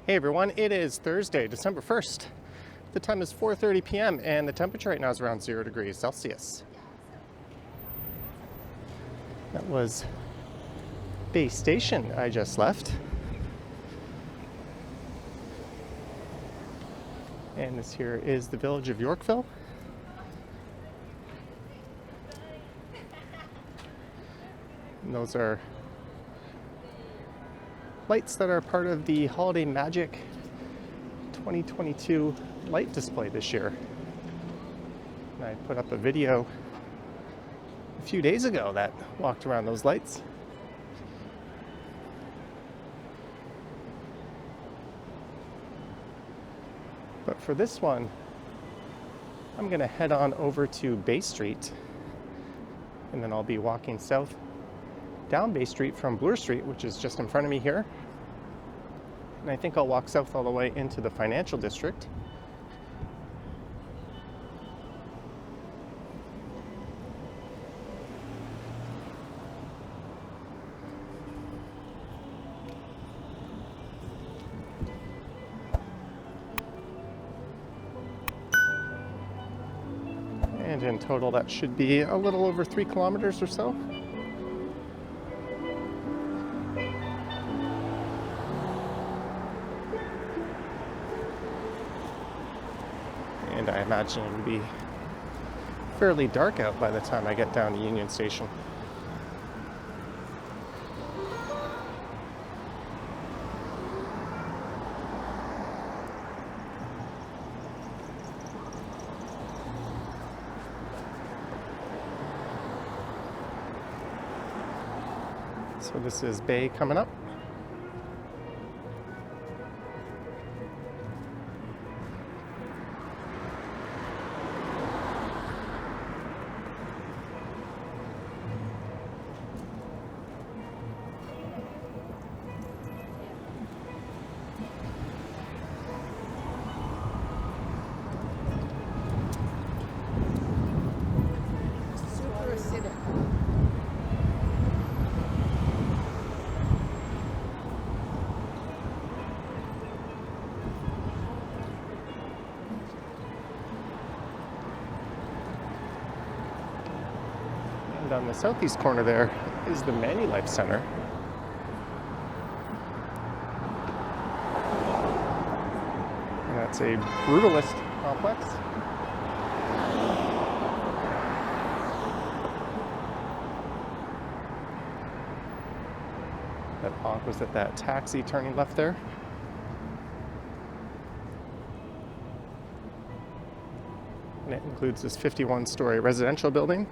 Hey everyone, it is Thursday, December 1st. The time is 4:30 p.m. and the temperature right now is around 0 degrees Celsius. That was Bay Station I just left. And this here is the village of Yorkville. And those are lights that are part of the Holiday Magic 2022 light display this year. And I put up a video a few days ago that walked around those lights. But for this one, I'm going to head on over to Bay Street, and then I'll be walking south down Bay Street from Bloor Street, which is just in front of me here. And I think I'll walk south all the way into the financial district. And in total, that should be a little over 3 kilometers or so. And I imagine it will be fairly dark out by the time I get down to Union Station. So this is Bay coming up. And on the southeast corner there is the Manulife Center. And that's a brutalist complex. That opposite that taxi turning left there. And it includes this 51-story residential building.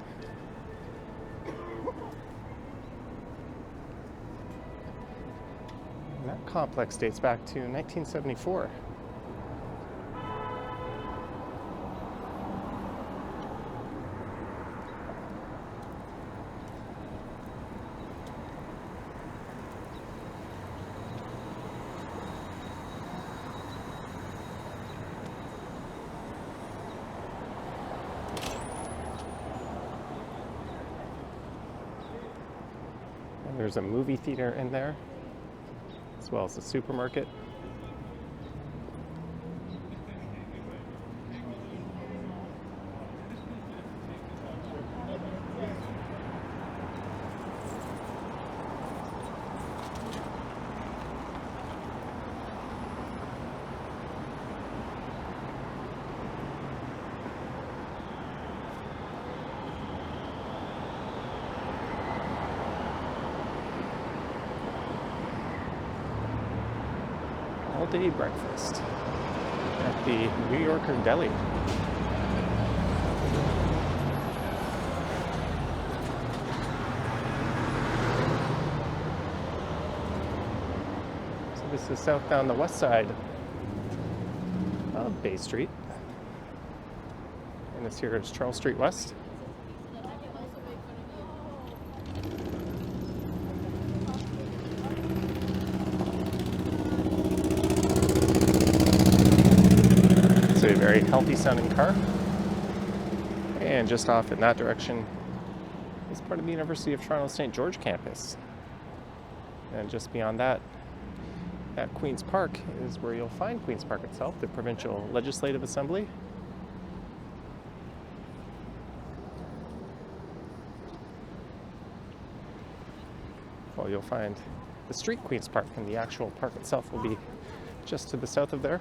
And that complex dates back to 1974. And there's a movie theater in there, as well as a supermarket. All-day breakfast at the New Yorker Deli. So this is south down the west side of Bay Street. And this here is Charles Street West. A very healthy sounding car. And just off in that direction is part of the University of Toronto St. George campus. And just beyond that at Queen's Park is where you'll find Queen's Park itself, the Provincial Legislative Assembly. Well, you'll find the street Queen's Park, and the actual park itself will be just to the south of there.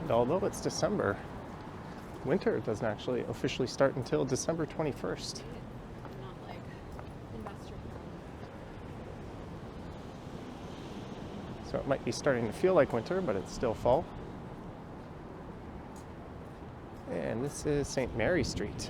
And although it's December, winter doesn't actually officially start until December 21st. Not like investor So it might be starting to feel like winter, but it's still fall. And this is St. Mary Street.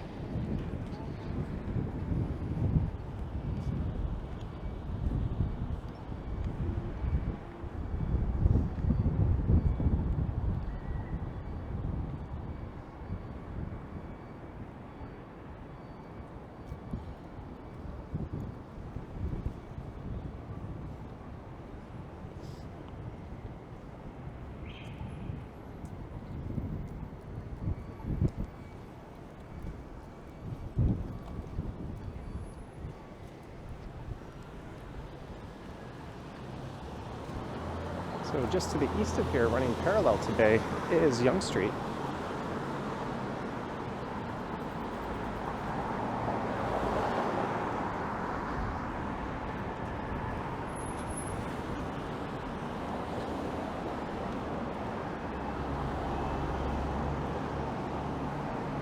So just to the east of here, running parallel to Bay, is Yonge Street.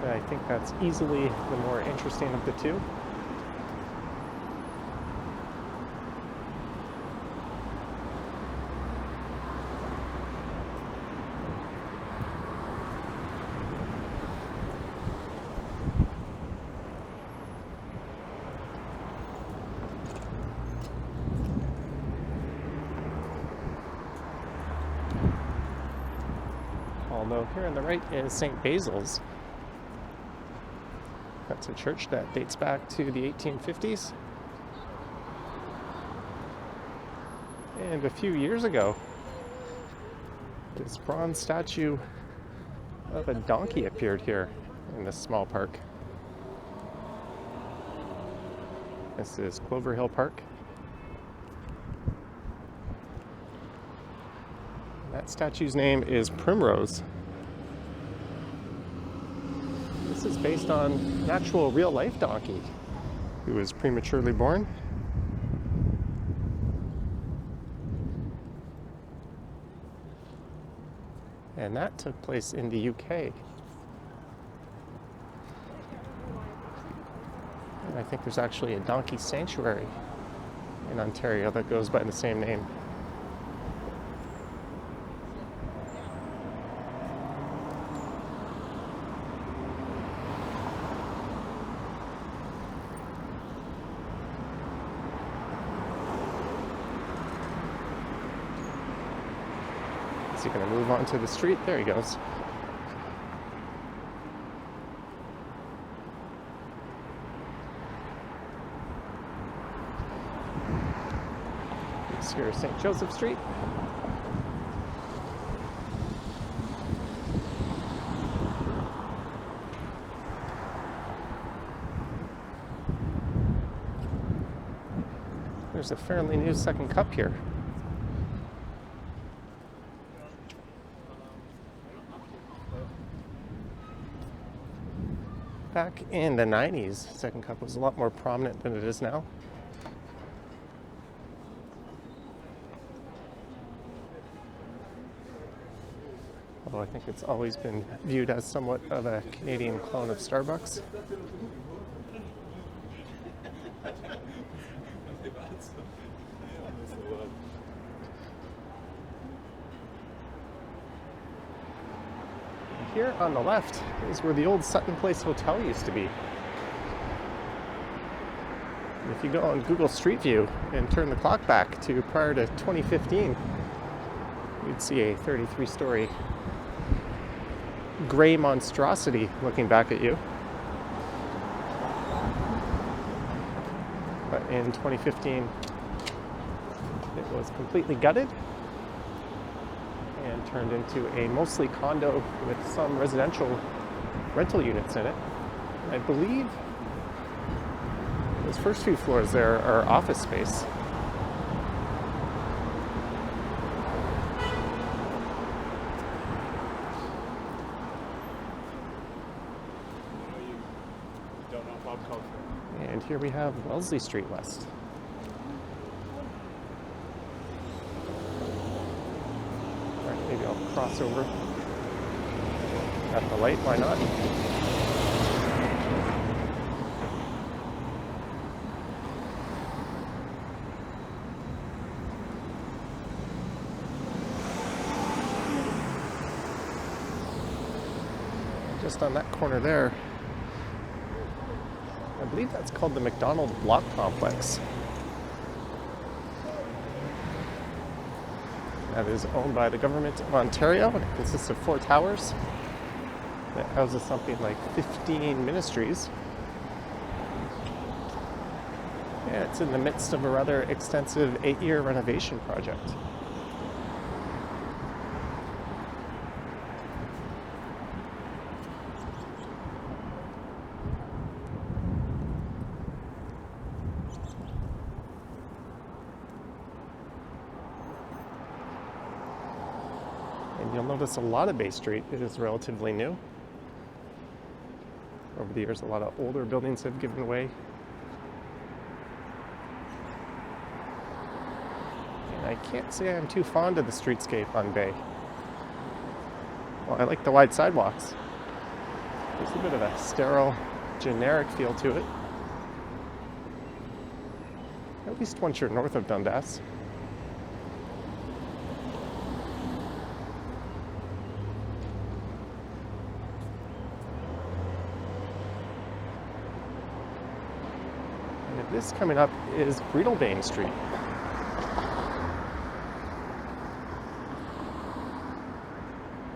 I think that's easily the more interesting of the two. Although here on the right is St. Basil's. That's a church that dates back to the 1850s. And a few years ago, this bronze statue of a donkey appeared here in this small park. This is Clover Hill Park. That statue's name is Primrose. This is based on an actual real-life donkey who was prematurely born. And that took place in the UK. And I think there's actually a donkey sanctuary in Ontario that goes by the same name. Is he going to move onto the street? There he goes. This here is St. Joseph Street. There's a fairly new second cup here. Back in the 90s, second cup was a lot more prominent than it is now. Although I think it's always been viewed as somewhat of a Canadian clone of Starbucks. Here on the left is where the old Sutton Place Hotel used to be. If you go on Google Street View and turn the clock back to prior to 2015, you'd see a 33-story gray monstrosity looking back at you. But in 2015, it was completely gutted and turned into a mostly condo with some residential rental units in it. I believe those first few floors there are office space. And here we have Wellesley Street West. All right, maybe I'll cross over at the light, why not? Just on that corner there, I believe that's called the McDonald Block Complex. That is owned by the government of Ontario, and it consists of 4 towers that houses something like 15 ministries. Yeah, it's in the midst of a rather extensive 8-year renovation project. And you'll notice a lot of Bay Street is relatively new. Over the years, a lot of older buildings have given way. And I can't say I'm too fond of the streetscape on Bay. Well, I like the wide sidewalks. There's a bit of a sterile, generic feel to it. At least once you're north of Dundas. This coming up is Breedelbane Street.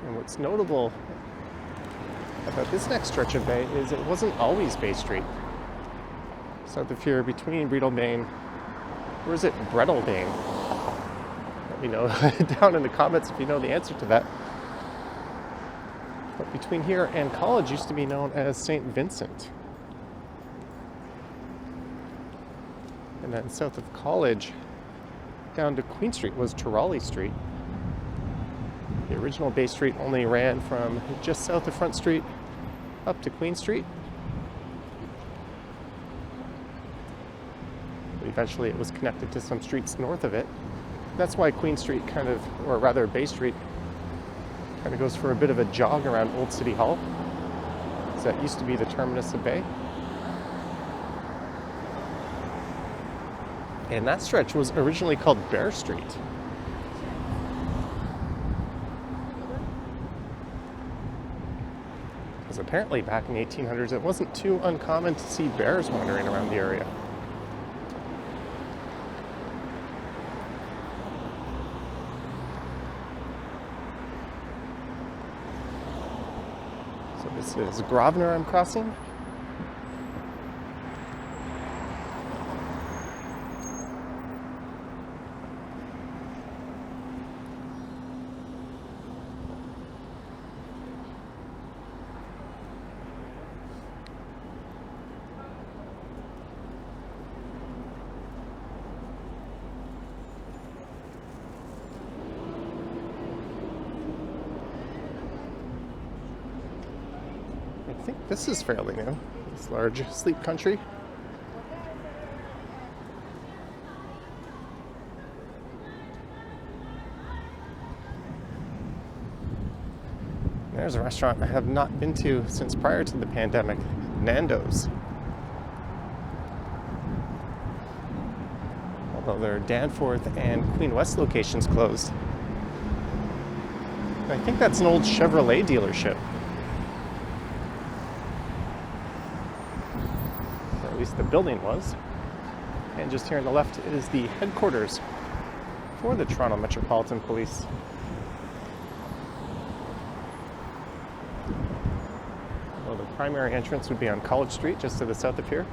And what's notable about this next stretch of Bay is it wasn't always Bay Street. So if you're between Breedelbane, or is it Breedelbane? Let me know down in the comments if you know the answer to that. But between here and College used to be known as St. Vincent. And then south of College, down to Queen Street, was Turali Street. The original Bay Street only ran from just south of Front Street up to Queen Street. But eventually it was connected to some streets north of it. That's why Queen Street kind of, or rather Bay Street, kind of goes for a bit of a jog around Old City Hall. So that used to be the terminus of Bay. And that stretch was originally called Bear Street. Because apparently back in the 1800s, it wasn't too uncommon to see bears wandering around the area. So this is Grosvenor I'm crossing. I think this is fairly new, this large sleep country. There's a restaurant I have not been to since prior to the pandemic, Nando's. Although their Danforth and Queen West locations closed. I think that's an old Chevrolet dealership. Or at least the building was. And just here on the left is the headquarters for the Toronto Metropolitan Police. Well, the primary entrance would be on College Street, just to the south of here.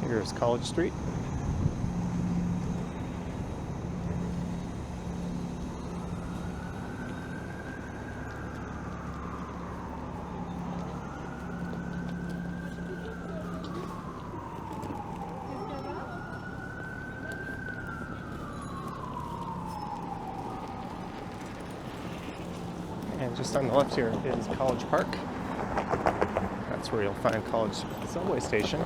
Here's College Street. And just on the left here is College Park. That's where you'll find College subway station.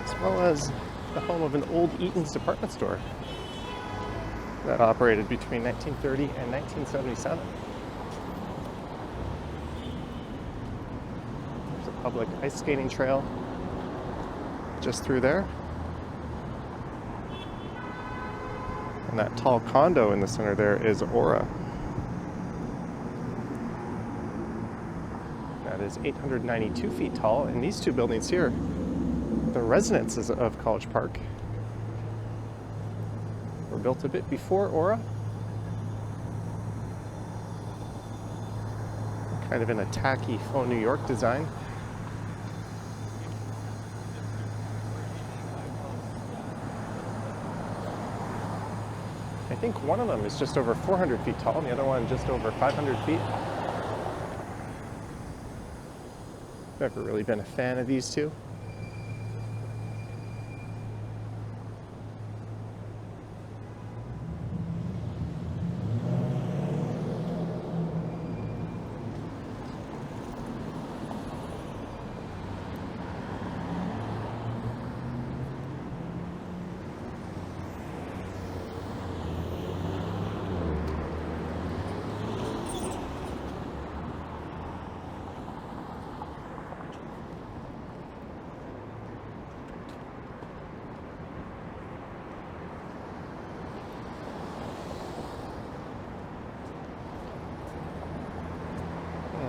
As well as the home of an old Eaton's department store that operated between 1930 and 1977. There's a public ice skating trail just through there. And that tall condo in the center there is Aura. That is 892 feet tall, and these two buildings here, the residences of College Park, were built a bit before Aura. Kind of in a tacky faux New York design. I think one of them is just over 400 feet tall and the other one just over 500 feet. Never really been a fan of these two.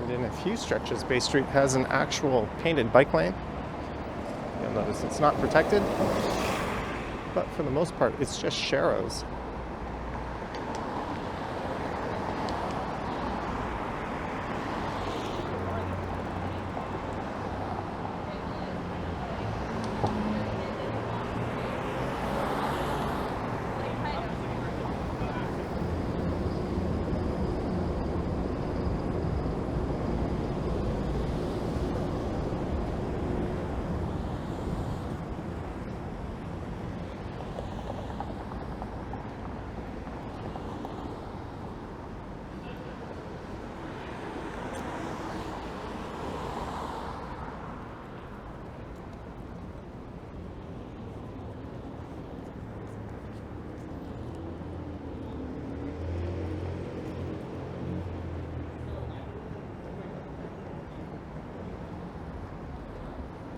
In a few stretches, Bay Street has an actual painted bike lane. You'll notice it's not protected, but for the most part, it's just sharrows.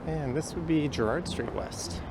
And this would be Gerrard Street West.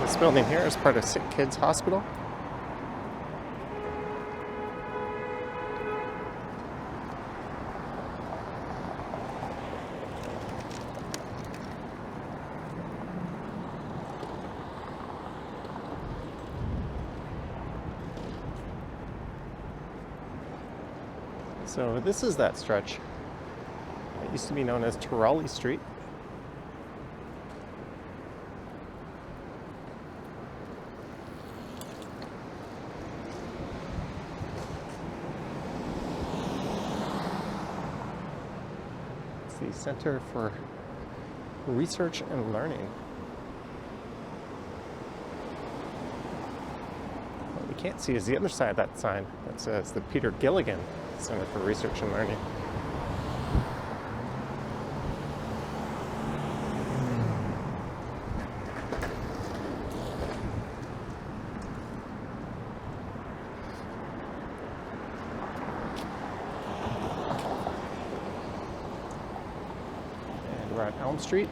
This building here is part of Sick Kids Hospital. So this is that stretch. It used to be known as Wellesley Street. It's the Center for Research and Learning. What we can't see is the other side of that sign that says the Peter Gilligan Center for Research and Learning. And we're at Elm Street.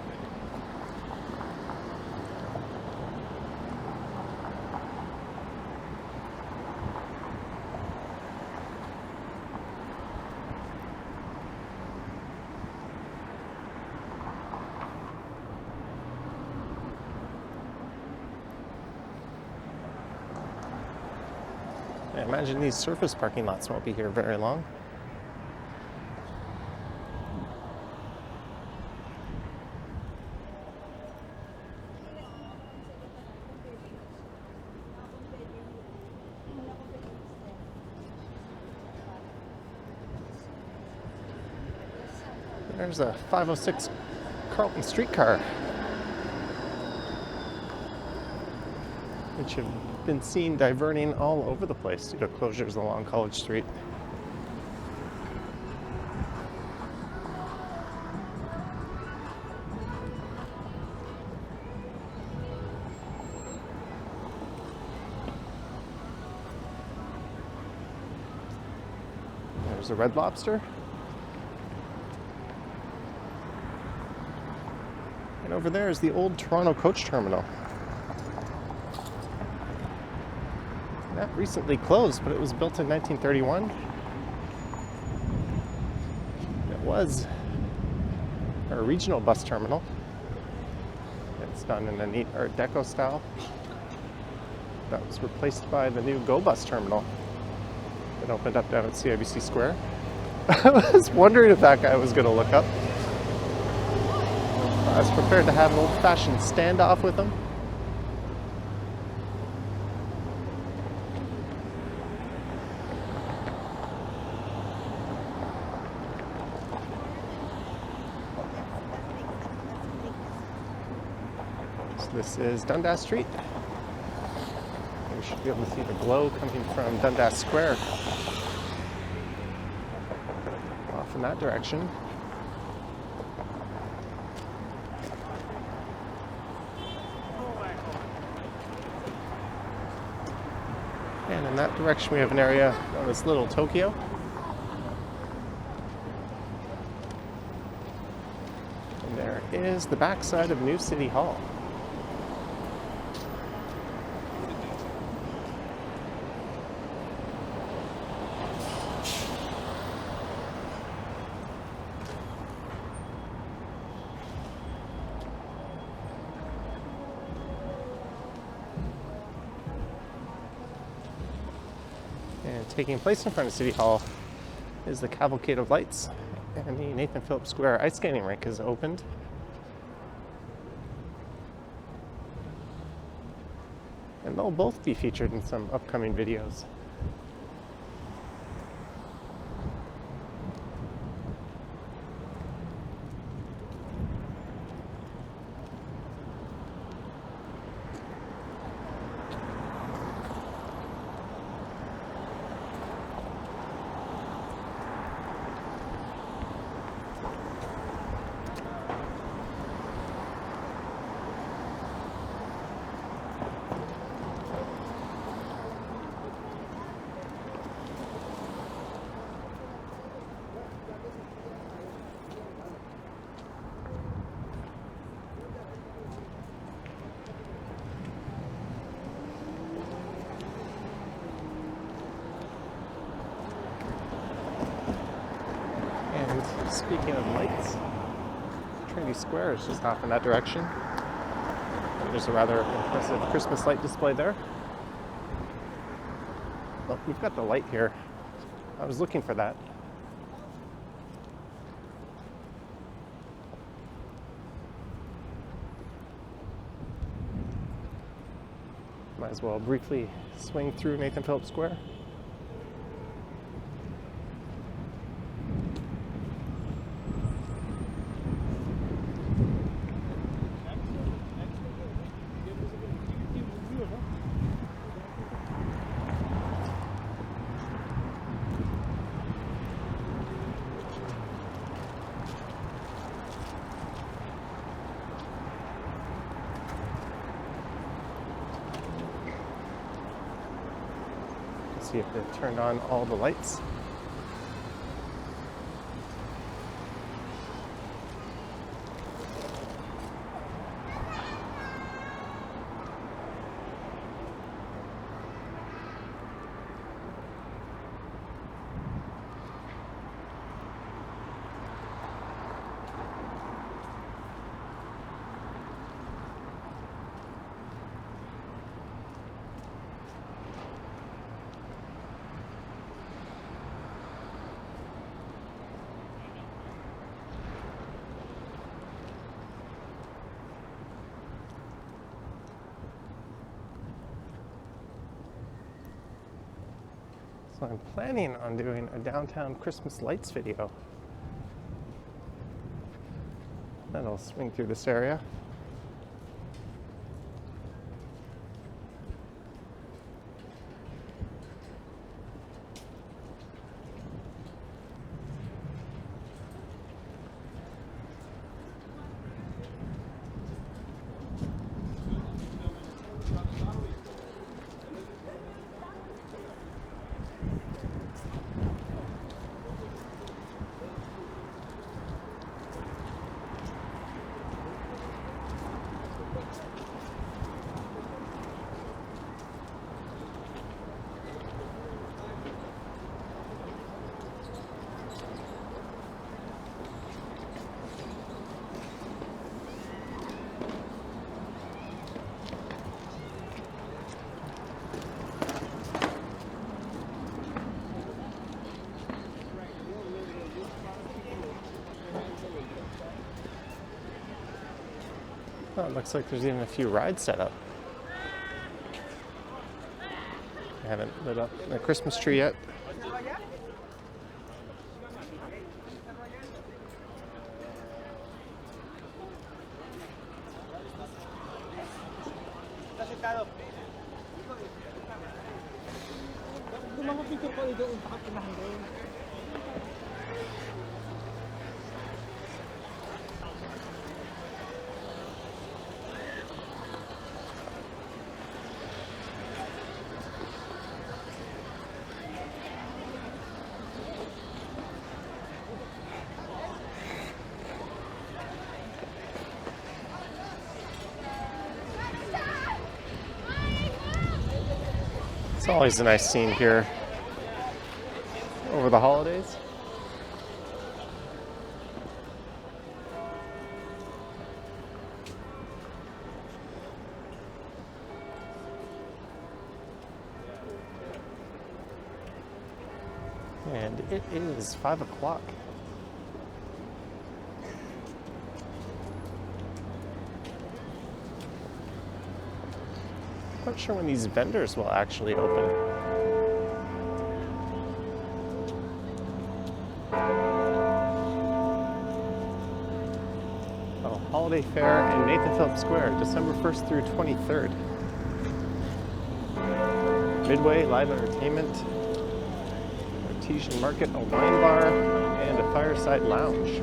I imagine these surface parking lots won't be here very long. There's a 506 Carlton streetcar, which have been seen diverting all over the place due to closures along College Street. There's a Red Lobster. And over there is the old Toronto coach terminal. That recently closed, but it was built in 1931. It was a regional bus terminal. It's done in a neat Art Deco style. That was replaced by the new Go Bus terminal that opened up down at CIBC Square. I was wondering if that guy was going to look up. I was prepared to have an old-fashioned standoff with him. So this is Dundas Street. You should be able to see the glow coming from Dundas Square off in that direction. And in that direction we have an area known as Little Tokyo. And there is the backside of New City Hall. And taking place in front of City Hall is the Cavalcade of Lights, and the Nathan Phillips Square ice skating rink is opened. And they'll both be featured in some upcoming videos. Speaking of lights, Trinity Square is just off in that direction. And there's a rather impressive Christmas light display there. Well, we've got the light here. I was looking for that. Might as well briefly swing through Nathan Phillips Square. See if they've turned on all the lights. So I'm planning on doing a downtown Christmas lights video. Then I'll swing through this area. Oh, it looks like there's even a few rides set up. I haven't lit up the Christmas tree yet. It's always a nice scene here over the holidays. And it is 5 o'clock. Not sure when these vendors will actually open. Oh, Holiday Fair in Nathan Phillips Square, December 1st through 23rd. Midway, live entertainment, artesian market, a wine bar, and a fireside lounge.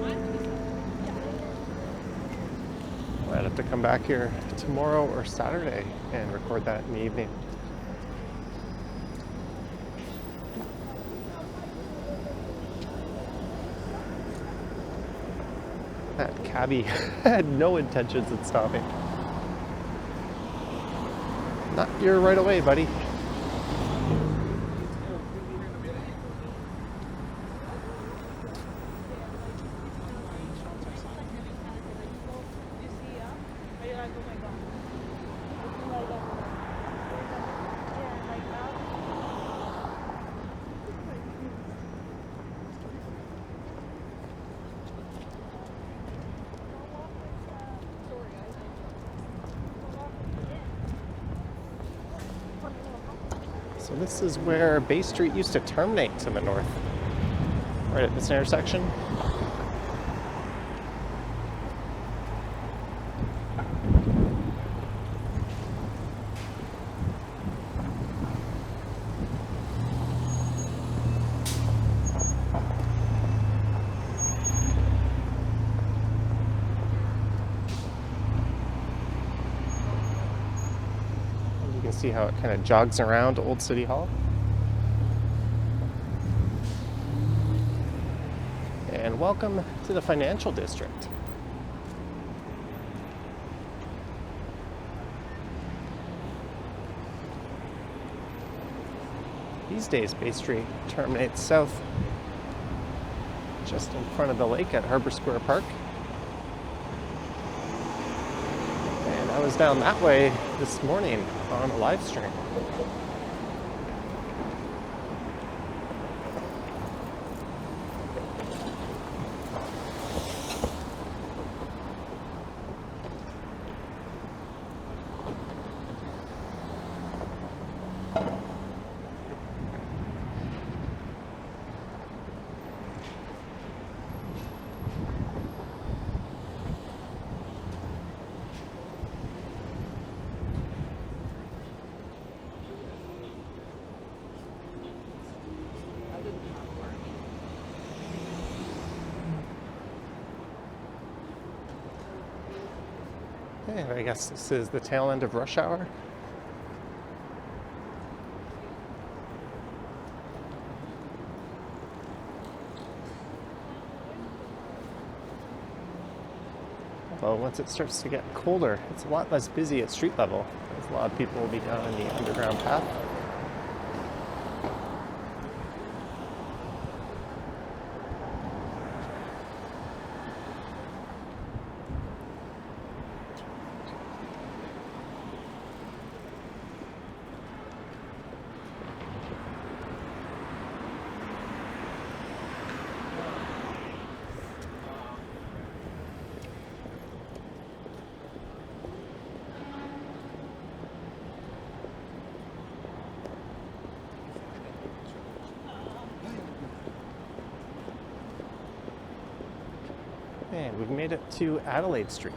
I'd have to come back here tomorrow or Saturday and record that in the evening. That cabbie had no intentions of stopping. Not your right away, buddy. So this is where Bay Street used to terminate to the north, right at this intersection. See how it kind of jogs around Old City Hall. And welcome to the financial district. These days, Bay Street terminates south just in front of the lake at Harbor Square Park. I was down that way this morning on a live stream. And I guess this is the tail end of rush hour. Although once it starts to get colder, it's a lot less busy at street level, as a lot of people will be down in the underground path. And we've made it to Adelaide Street.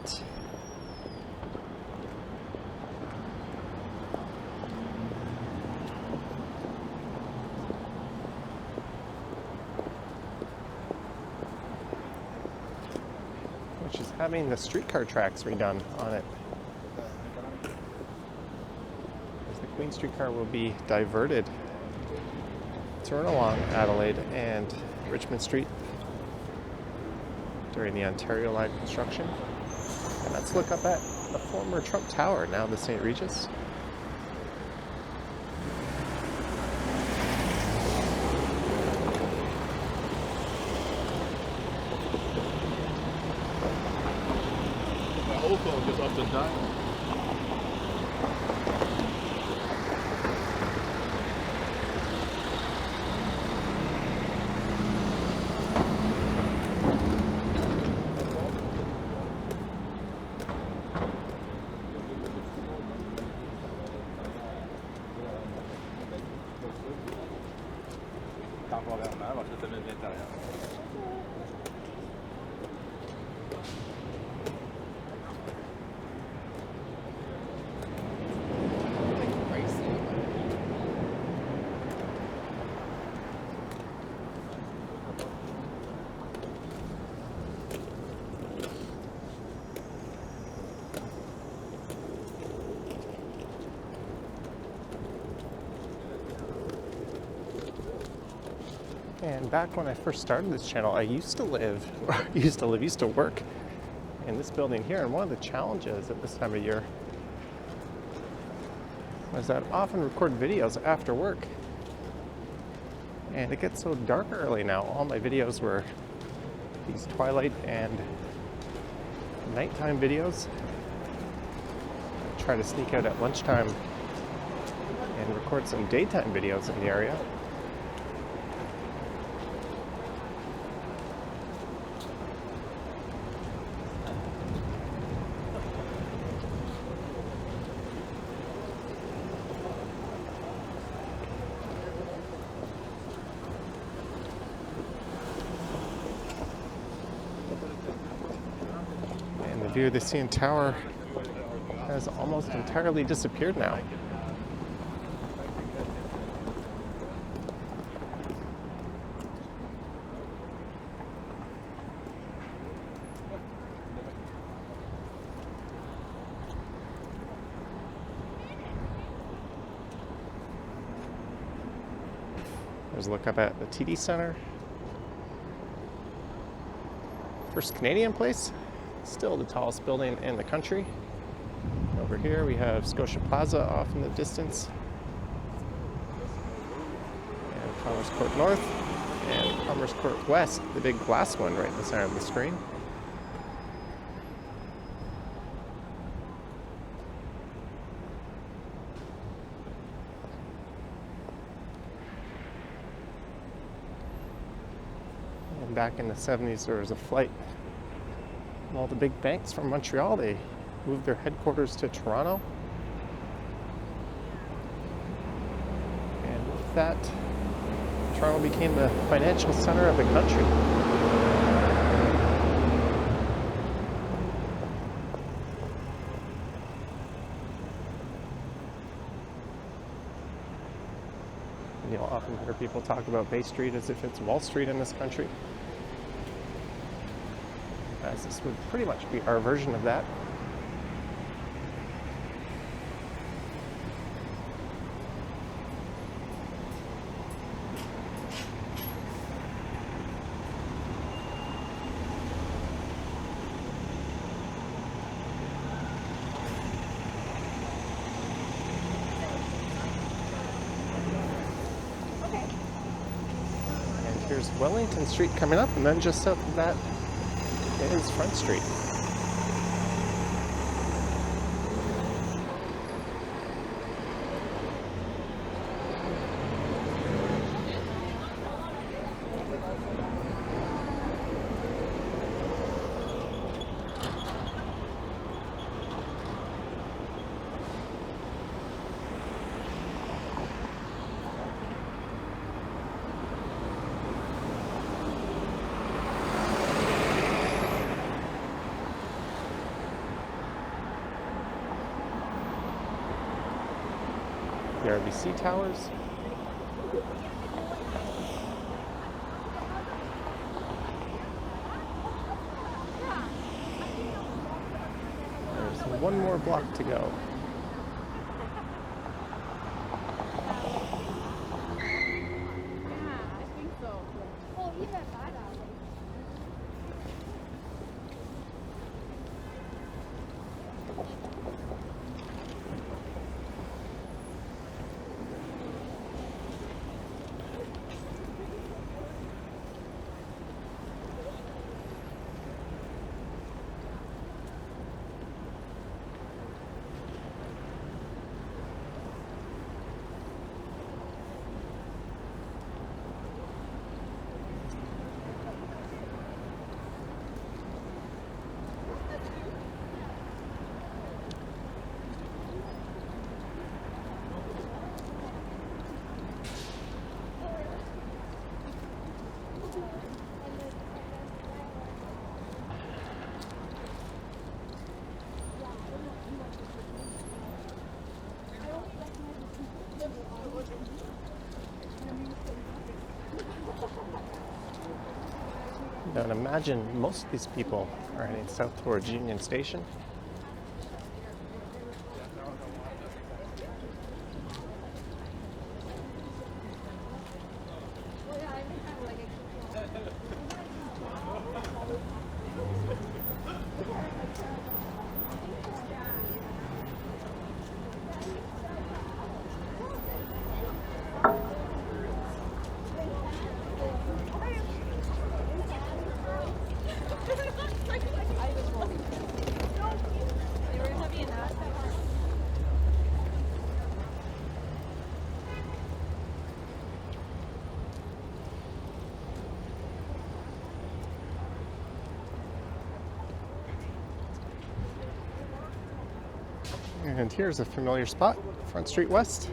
Which is having the streetcar tracks redone on it. As the Queen streetcar will be diverted to run along Adelaide and Richmond Street during the Ontario Line construction. And let's look up at the former Trump Tower, now the St. Regis. The old phone just up and down. And back when I first started this channel, I used to work in this building here. And one of the challenges at this time of year was that I often record videos after work. And it gets so dark early now. All my videos were these twilight and nighttime videos. I try to sneak out at lunchtime and record some daytime videos in the area. view of the CN Tower has almost entirely disappeared now. There's a look up at the TD Center. First Canadian Place, still the tallest building in the country. Over here we have Scotia Plaza off in the distance. And Commerce Court North and Commerce Court West, the big glass one right in the center of the screen. And back in the 70s, there was a flight of all the big banks from Montreal. They moved their headquarters to Toronto. And with that, Toronto became the financial center of the country. And you'll often hear people talk about Bay Street as if it's Wall Street in this country, as this would pretty much be our version of that. And here's Wellington Street coming up, and then just south of that is Front Street. The RBC Towers. There's one more block to go. Yeah, I think so. Oh, even better. Now, imagine most of these people are heading south towards Union Station. And here's a familiar spot, Front Street West.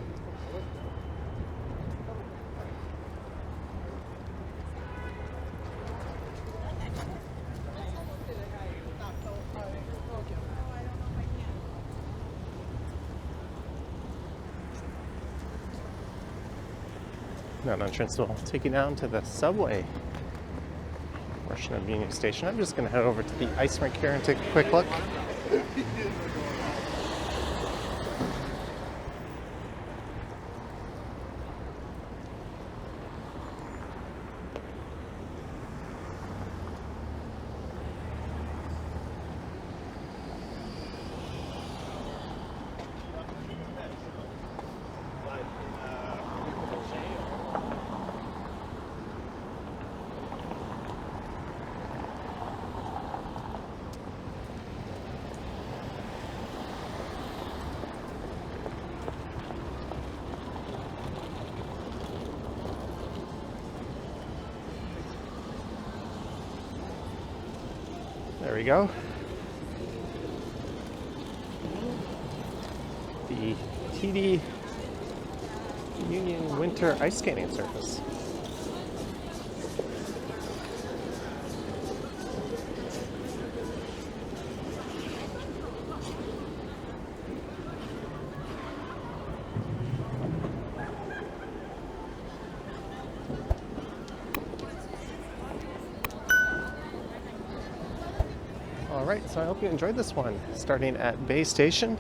That entrance will take you down to the subway portion of Union Station. I'm just going to head over to the ice rink here and take a quick look. There we go. The TD Union Winter Ice Skating Surface. Alright, so I hope you enjoyed this one. Starting at Bay Station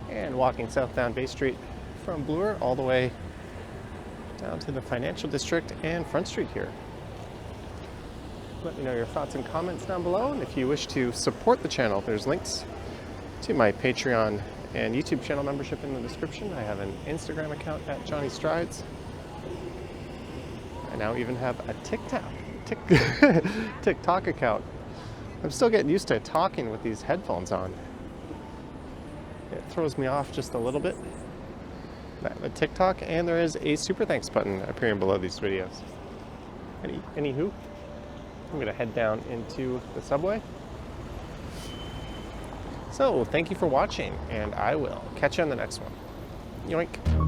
and walking south down Bay Street from Bloor all the way down to the Financial District and Front Street here. Let me know your thoughts and comments down below, and if you wish to support the channel, there's links to my Patreon and YouTube channel membership in the description. I have an Instagram account at Johnny Strides. I now even have a TikTok account. I'm still getting used to talking with these headphones on. It throws me off just a little bit. A TikTok, and there is a super thanks button appearing below these videos. Anywho, I'm gonna head down into the subway. So, thank you for watching, and I will catch you on the next one. Yoink.